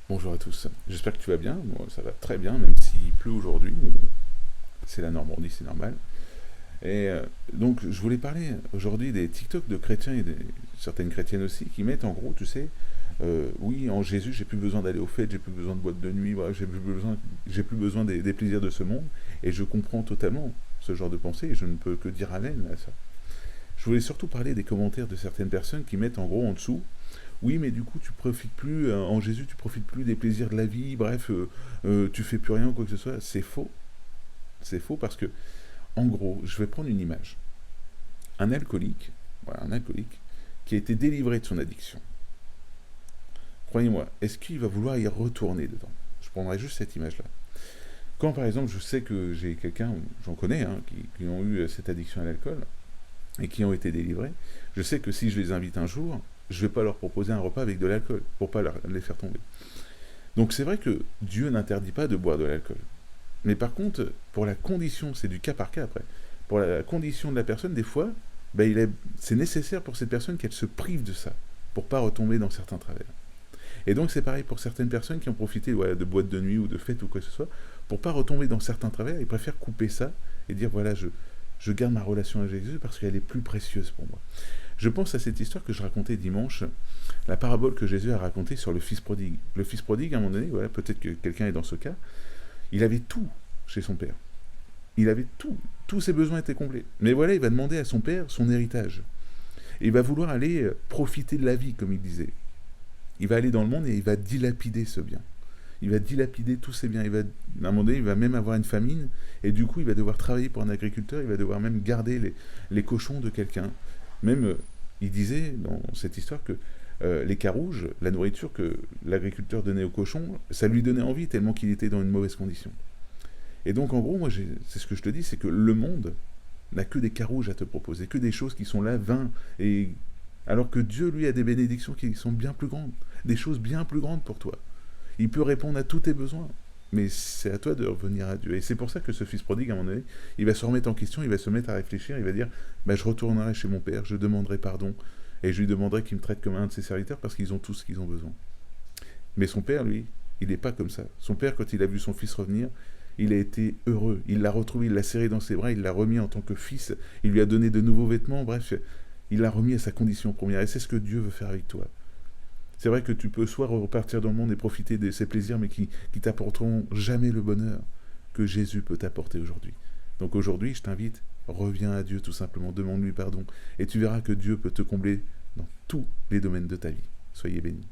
Bonjour à tous, j'espère que tu vas bien, moi ça va très bien, même s'il pleut aujourd'hui, mais bon, c'est la Normandie, c'est normal. Et donc je voulais parler aujourd'hui des TikTok de chrétiens et certaines chrétiennes aussi, qui mettent en gros, tu sais, oui, en Jésus, j'ai plus besoin d'aller aux fêtes, j'ai plus besoin de boîtes de nuit, voilà, j'ai plus besoin des plaisirs de ce monde, et je comprends totalement ce genre de pensée, et je ne peux que dire amen à ça. Je voulais surtout parler des commentaires de certaines personnes qui mettent en gros en dessous, oui, mais du coup, tu profites plus, en Jésus, tu profites plus des plaisirs de la vie, bref, tu fais plus rien ou quoi que ce soit. C'est faux. C'est faux parce que, en gros, je vais prendre une image. Un alcoolique, voilà, un alcoolique, qui a été délivré de son addiction. Croyez-moi, est-ce qu'il va vouloir y retourner dedans? Je prendrai juste cette image-là. Quand, par exemple, je sais que j'ai quelqu'un, j'en connais, hein, qui ont eu cette addiction à l'alcool et qui ont été délivrés, je sais que si je les invite un jour, je ne vais pas leur proposer un repas avec de l'alcool pour pas les faire tomber. Donc c'est vrai que Dieu n'interdit pas de boire de l'alcool. Mais par contre, pour la condition, c'est du cas par cas après, pour la condition de la personne, des fois, c'est nécessaire pour cette personne qu'elle se prive de ça, pour pas retomber dans certains travers. Et donc c'est pareil pour certaines personnes qui ont profité de boîtes de nuit ou de fêtes ou quoi que ce soit, pour pas retomber dans certains travers, ils préfèrent couper ça et dire voilà, je garde ma relation avec Jésus parce qu'elle est plus précieuse pour moi. Je pense à cette histoire que je racontais dimanche, la parabole que Jésus a racontée sur le fils prodigue. Le fils prodigue, à un moment donné, voilà, peut-être que quelqu'un est dans ce cas, il avait tout chez son père. Il avait tout, tous ses besoins étaient complets. Mais voilà, il va demander à son père son héritage. Et il va vouloir aller profiter de la vie, comme il disait. Il va aller dans le monde et il va dilapider ce bien. Il va dilapider tous ses biens. À un moment donné, il va même avoir une famine. Et du coup, il va devoir travailler pour un agriculteur. Il va devoir même garder les cochons de quelqu'un. Même, il disait dans cette histoire que les carouges, la nourriture que l'agriculteur donnait aux cochons, ça lui donnait envie tellement qu'il était dans une mauvaise condition. Et donc, en gros, c'est ce que je te dis, c'est que le monde n'a que des carouges à te proposer, que des choses qui sont là, vains, et alors que Dieu, lui, a des bénédictions qui sont bien plus grandes, des choses bien plus grandes pour toi. Il peut répondre à tous tes besoins, mais c'est à toi de revenir à Dieu. Et c'est pour ça que ce fils prodigue, à un moment donné, il va se remettre en question, il va se mettre à réfléchir, il va dire, je retournerai chez mon père, je demanderai pardon, et je lui demanderai qu'il me traite comme un de ses serviteurs parce qu'ils ont tout ce qu'ils ont besoin. Mais son père, lui, il n'est pas comme ça. Son père, quand il a vu son fils revenir, il a été heureux. Il l'a retrouvé, il l'a serré dans ses bras, il l'a remis en tant que fils, il lui a donné de nouveaux vêtements, bref, il l'a remis à sa condition première. Et c'est ce que Dieu veut faire avec toi. C'est vrai que tu peux soit repartir dans le monde et profiter de ses plaisirs, mais qui t'apporteront jamais le bonheur que Jésus peut t'apporter aujourd'hui. Donc aujourd'hui, je t'invite, reviens à Dieu tout simplement, demande-lui pardon, et tu verras que Dieu peut te combler dans tous les domaines de ta vie. Soyez bénis.